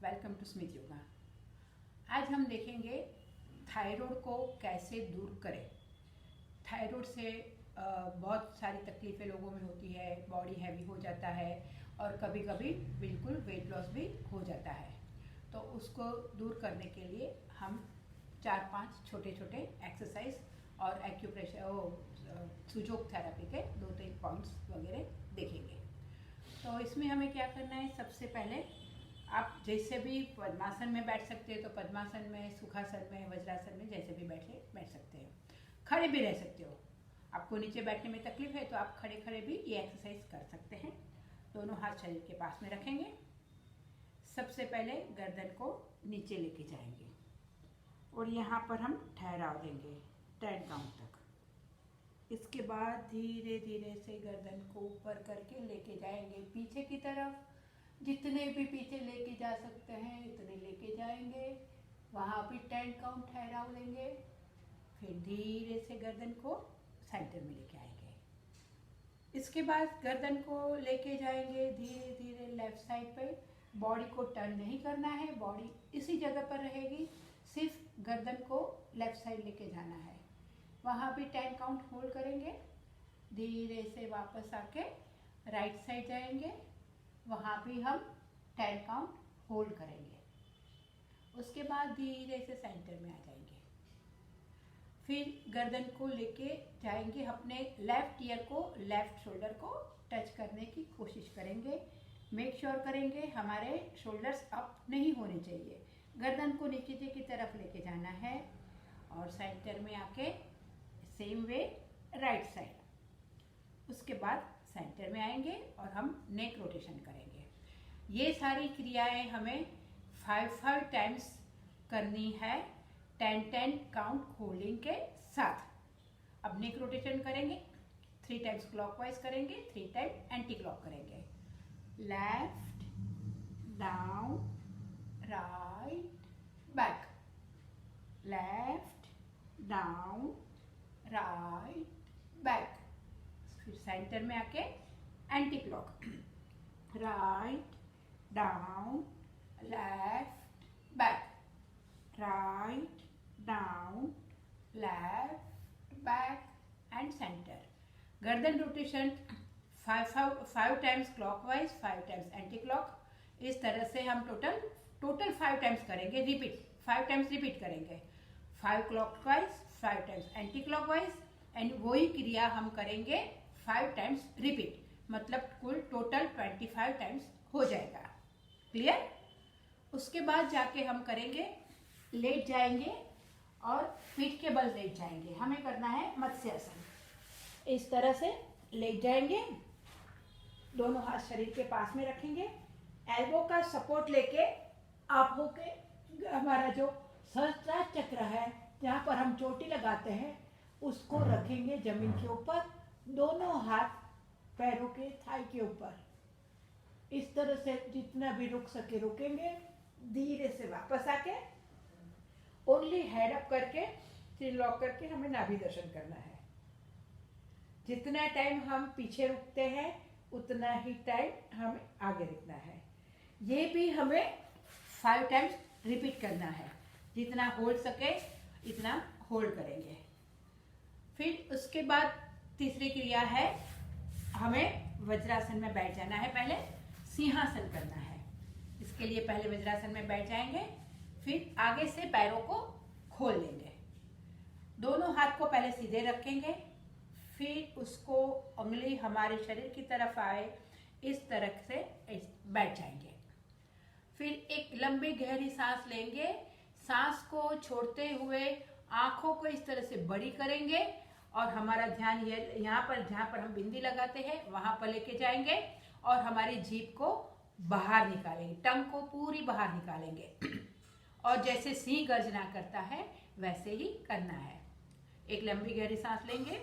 Welcome to Smith yoga. आज हम देखेंगे थायराइड को कैसे दूर करें। थायराइड से बहुत सारी तकलीफ़ें लोगों में होती है, बॉडी हैवी हो जाता है और कभी कभी बिल्कुल वेट लॉस भी हो जाता है। तो उसको दूर करने के लिए हम 4-5 छोटे छोटे एक्सरसाइज और एक्यूप्रेशर सुजोग थेरेपी के 2-3 पॉइंट्स वगैरह देखेंगे। तो इसमें हमें क्या करना है, सबसे पहले आप जैसे भी पद्मासन में बैठ सकते हो तो पद्मासन में, सुखासन में, वज्रासन में जैसे भी बैठ सकते हो। खड़े भी रह सकते हो। आपको नीचे बैठने में तकलीफ है तो आप खड़े खड़े भी ये एक्सरसाइज कर सकते हैं। दोनों हाथ शरीर के पास में रखेंगे। सबसे पहले गर्दन को नीचे लेके जाएंगे और यहाँ पर हम ठहराव देंगे 10 काउंट तक। इसके बाद धीरे धीरे से गर्दन को ऊपर करके लेके जाएंगे पीछे की तरफ। जितने भी पीछे लेके जा सकते हैं इतने लेके जाएंगे। वहाँ भी 10 काउंट ठहराव लेंगे। फिर धीरे से गर्दन को सेंटर में लेके आएंगे। इसके बाद गर्दन को लेके जाएंगे धीरे धीरे लेफ्ट साइड पे। बॉडी को टर्न नहीं करना है, बॉडी इसी जगह पर रहेगी, सिर्फ गर्दन को लेफ्ट साइड लेके जाना है। वहाँ भी 10 काउंट होल्ड करेंगे। धीरे से वापस आके राइट साइड जाएंगे, वहाँ भी हम 10 काउंट होल्ड करेंगे। उसके बाद धीरे से सेंटर में आ जाएंगे। फिर गर्दन को लेके जाएंगे, अपने लेफ्ट ईयर को, लेफ्ट शोल्डर को टच करने की कोशिश करेंगे। मेक श्योर करेंगे हमारे शोल्डर्स अप नहीं होने चाहिए। गर्दन को नीचे की तरफ लेके जाना है और सेंटर में आके सेम वे राइट साइड। उसके बाद सेंटर में आएंगे और हम नेक रोटेशन करेंगे। ये सारी क्रियाएं हमें 5 टाइम्स करनी है, 10 काउंट होल्डिंग के साथ। अब नेक रोटेशन करेंगे, 3 टाइम्स क्लॉकवाइज करेंगे, 3 टाइम एंटी क्लॉक करेंगे। Left, down, right, back, left, down, right, back. फिर सेंटर में आके anti clock, right, down, left, back, right, down, left, back and centre. गर्दन rotation 5 times clockwise, 5 times anti clock. इस तरह से हम टोटल 5 टाइम्स करेंगे। रिपीट 5 टाइम्स रिपीट करेंगे। 5 clockwise, 5 times anti clockwise and वही क्रिया हम करेंगे 5 टाइम्स रिपीट, मतलब कुल टोटल 25 टाइम्स हो जाएगा। क्लियर? उसके बाद जाके हम करेंगे, लेट जाएंगे और पीठ के बल लेट जाएंगे। हमें करना है मत्स्यासन। इस तरह से लेट जाएंगे, दोनों हाथ शरीर के पास में रखेंगे। एल्बो का सपोर्ट लेके आंखों के हमारा जो सहस्त्रार चक्र है, जहाँ पर हम चोटी लगाते हैं, उसको रखेंगे जमीन के ऊपर। दोनों हाथ पैरों के थाई के ऊपर। इस तरह से जितना भी रुक सके रुकेंगे। धीरे से वापस आके ओनली हेड अप करके फिर लॉक करके हमें नाभि दर्शन करना है। जितना टाइम हम पीछे रुकते हैं उतना ही टाइम हमें आगे रुकना है। ये भी हमें 5 टाइम्स रिपीट करना है। जितना होल्ड सके इतना होल्ड करेंगे। फिर उसके बाद तीसरी क्रिया है, हमें वज्रासन में बैठ जाना है। पहले सिंहासन करना है। इसके लिए पहले वज्रासन में बैठ जाएंगे, फिर आगे से पैरों को खोल लेंगे। दोनों हाथ को पहले सीधे रखेंगे, फिर उसको उंगली हमारे शरीर की तरफ आए इस तरह से बैठ जाएंगे। फिर एक लंबी गहरी सांस लेंगे। सांस को छोड़ते हुए आंखों को इस तरह से बड़ी करेंगे और हमारा ध्यान यहाँ पर, जहाँ पर हम बिंदी लगाते हैं वहां पर लेके जाएंगे और हमारी जीभ को बाहर निकालेंगे, टंग को पूरी बाहर निकालेंगे और जैसे सिंह गर्जना करता है वैसे ही करना है। एक लंबी गहरी सांस लेंगे,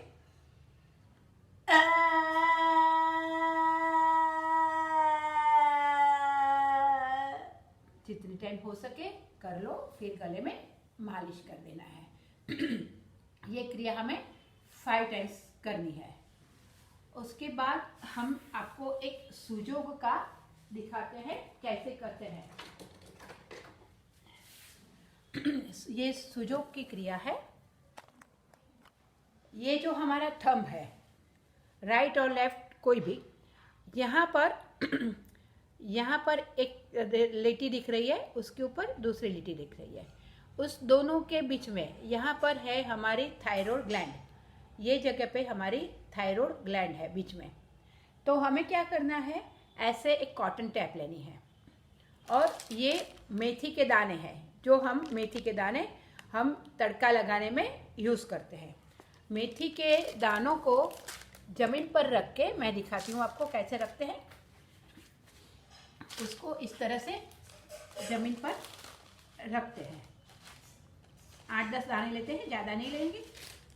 जितनी टाइम हो सके कर लो, फिर गले में मालिश कर देना है। ये क्रिया हमें 5 टाइम्स करनी है। उसके बाद हम आपको एक सुजोग का दिखाते हैं कैसे करते हैं। ये सुजोग की क्रिया है। ये जो हमारा थंब है, राइट और लेफ्ट कोई भी, यहाँ पर एक लिटी दिख रही है, उसके ऊपर दूसरी लिटी दिख रही है। उस दोनों के बीच में यहाँ पर है हमारी थायराइड ग्लैंड। ये जगह पे हमारी थायराइड ग्लैंड है बीच में। तो हमें क्या करना है, ऐसे एक कॉटन टैप लेनी है और ये मेथी के दाने हैं, जो हम मेथी के दाने हम तड़का लगाने में यूज़ करते हैं। मेथी के दानों को ज़मीन पर रख के मैं दिखाती हूँ आपको कैसे रखते हैं। उसको इस तरह से ज़मीन पर रखते हैं। 8-10 दाने लेते हैं, ज़्यादा नहीं लेंगे।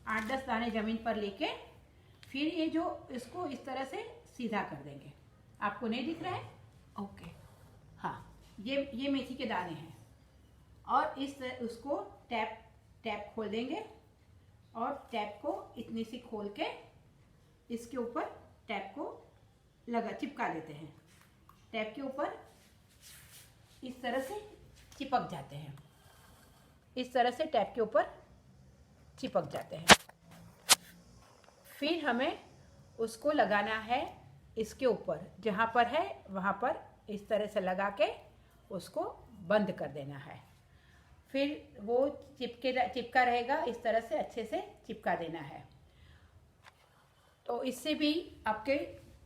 8-10 दाने ज़मीन पर लेके फिर ये जो इसको इस तरह से सीधा कर देंगे। आपको नहीं दिख रहा है? ओके, हाँ, ये मेथी के दाने हैं और उसको टैप खोल देंगे और टैप को इतनी सी खोल के इसके ऊपर टैप को चिपका देते हैं। टैप के ऊपर इस तरह से चिपक जाते हैं, इस तरह से टैप के ऊपर चिपक जाते हैं। फिर हमें उसको लगाना है इसके ऊपर, जहाँ पर है वहाँ पर इस तरह से लगा के उसको बंद कर देना है। फिर वो चिपका रहेगा, इस तरह से अच्छे से चिपका देना है। तो इससे भी आपके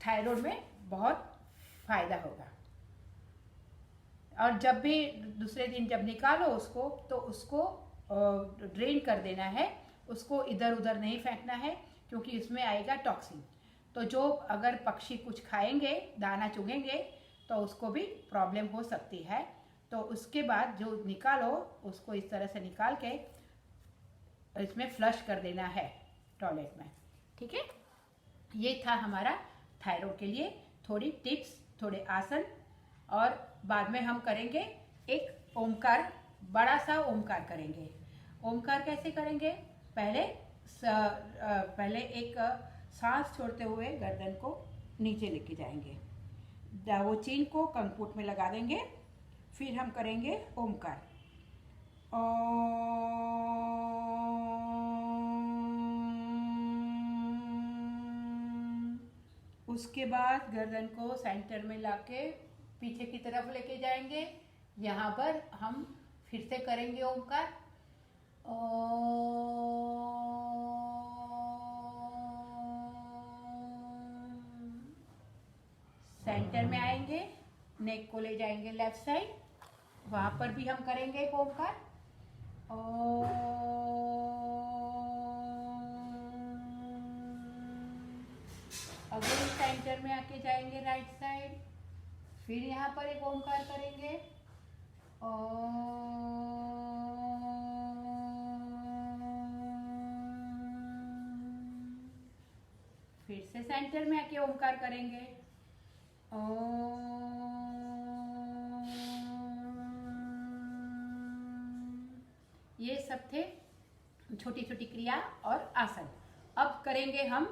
थायराइड में बहुत फ़ायदा होगा। और जब भी दूसरे दिन जब निकालो उसको, तो उसको ड्रेन कर देना है। उसको इधर उधर नहीं फेंकना है, क्योंकि इसमें आएगा टॉक्सिन। तो जो अगर पक्षी कुछ खाएंगे, दाना चुगेंगे, तो उसको भी प्रॉब्लम हो सकती है। तो उसके बाद जो निकालो, उसको इस तरह से निकाल के इसमें फ्लश कर देना है टॉयलेट में। ठीक है, ये था हमारा थायराइड के लिए थोड़ी टिप्स, थोड़े आसन। और बाद में हम करेंगे एक ओमकार, बड़ा सा ओमकार करेंगे। ओमकार कैसे करेंगे? पहले एक सांस छोड़ते हुए गर्दन को नीचे लेके जाएंगे, वो चीन को कंकुट में लगा देंगे। फिर हम करेंगे ओमकार, उसके बाद गर्दन को सेंटर में लाके पीछे की तरफ लेके जाएंगे। यहाँ पर हम फिर से करेंगे ओमकार, सेंटर में आएंगे, नेक को ले जाएंगे लेफ्ट साइड, वहाँ पर भी हम करेंगे एक ओमकार, अगले सेंटर में आके जाएंगे राइट साइड, फिर यहाँ पर एक ओमकार करेंगे, फिर से सेंटर में आके ओमकार करेंगे, ये सब थे छोटी छोटी क्रिया और आसन। अब करेंगे हम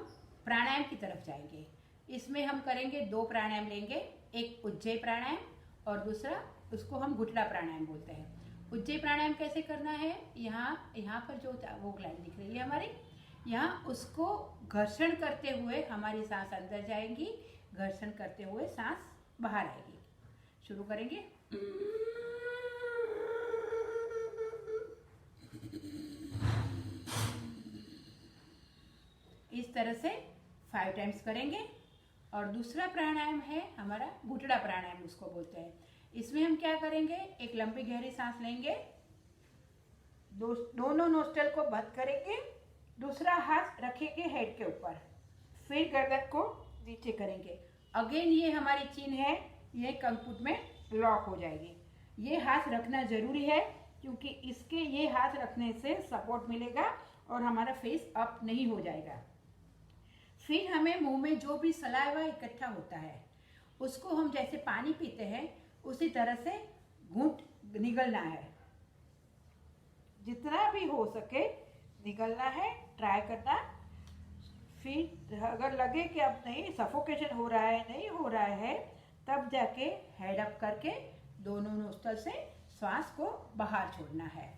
प्राणायाम की तरफ जाएंगे। इसमें हम करेंगे 2 प्राणायाम लेंगे, एक उज्जयी प्राणायाम और दूसरा उसको हम घुटना प्राणायाम बोलते हैं। उज्जयी प्राणायाम कैसे करना है? यहाँ पर जो वो ग्लैंड दिख रही है हमारी, यहाँ उसको घर्षण करते हुए हमारी सांस अंदर जाएगी, घर्षण करते हुए सांस बाहर आएगी। शुरू करेंगे। इस तरह से 5 टाइम्स करेंगे। और दूसरा प्राणायाम है हमारा घुटना प्राणायाम, उसको बोलते हैं। इसमें हम क्या करेंगे? एक लंबी गहरी सांस लेंगे, दोनों नोस्ट्रल को बंद करेंगे, दूसरा हाथ रखेंगे हेड के ऊपर, फिर गर्दन को नीचे करेंगे। अगेन ये हमारी चीन है, ये कंकुट में लॉक हो जाएगी। ये हाथ रखना जरूरी है, क्योंकि इसके ये हाथ रखने से सपोर्ट मिलेगा और हमारा फेस अप नहीं हो जाएगा। फिर हमें मुंह में जो भी सलाइवा इकट्ठा होता है, उसको हम जैसे पानी पीते हैं उसी तरह से घूंट निगलना है। जितना भी हो सके निगलना है, ट्राई करना। फिर अगर लगे कि अब नहीं, सफोकेशन हो रहा है, नहीं हो रहा है, तब जाके हेड अप करके दोनों नोस्ट्रल से श्वास को बाहर छोड़ना है।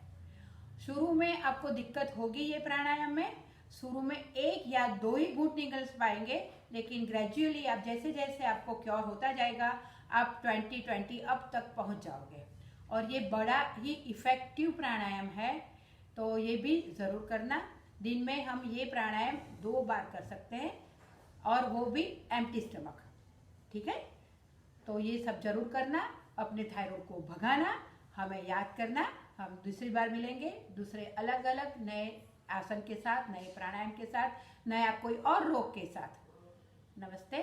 शुरू में आपको दिक्कत होगी ये प्राणायाम में, शुरू में 1 या 2 ही घूंट निकल पाएंगे, लेकिन ग्रेजुअली आप जैसे जैसे आपको क्योर होता जाएगा आप 20 अब तक पहुंच जाओगे। और ये बड़ा ही इफेक्टिव प्राणायाम है, तो ये भी ज़रूर करना। दिन में हम ये प्राणायाम 2 बार कर सकते हैं और वो भी एम्प्टी स्टमक, ठीक है। तो ये सब जरूर करना, अपने थायराइड को भगाना, हमें याद करना। हम दूसरी बार मिलेंगे दूसरे अलग अलग नए आसन के साथ, नए प्राणायाम के साथ, नया कोई और रोग के साथ। नमस्ते।